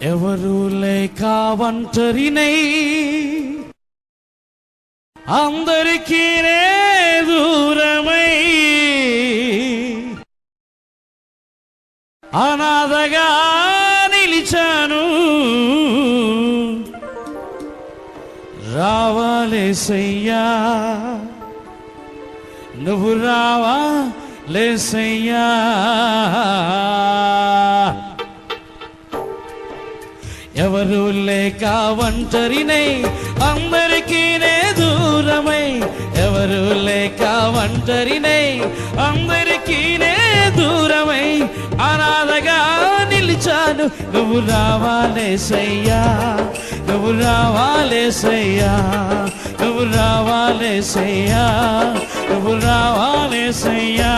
ఎవరు లేక ఒంటరినై అందరికీ దూరమై అనాథగా నిలిచాను. రావాలేసయ్యా, నువ్వు రావాలేసయ్యా. ఎవరు లేక ఒంటరినై అందరికీ దూరమై, ఎవరు లేక ఒంటరినై అందరికీ దూరమై అనాథగా నిలిచాను. నువ్వు రావాలేసయ్యా, నువ్వు రావాలేసయ్యా, నువ్వు రావాలేసయ్యా, నువ్వు రావాలేసయ్యా.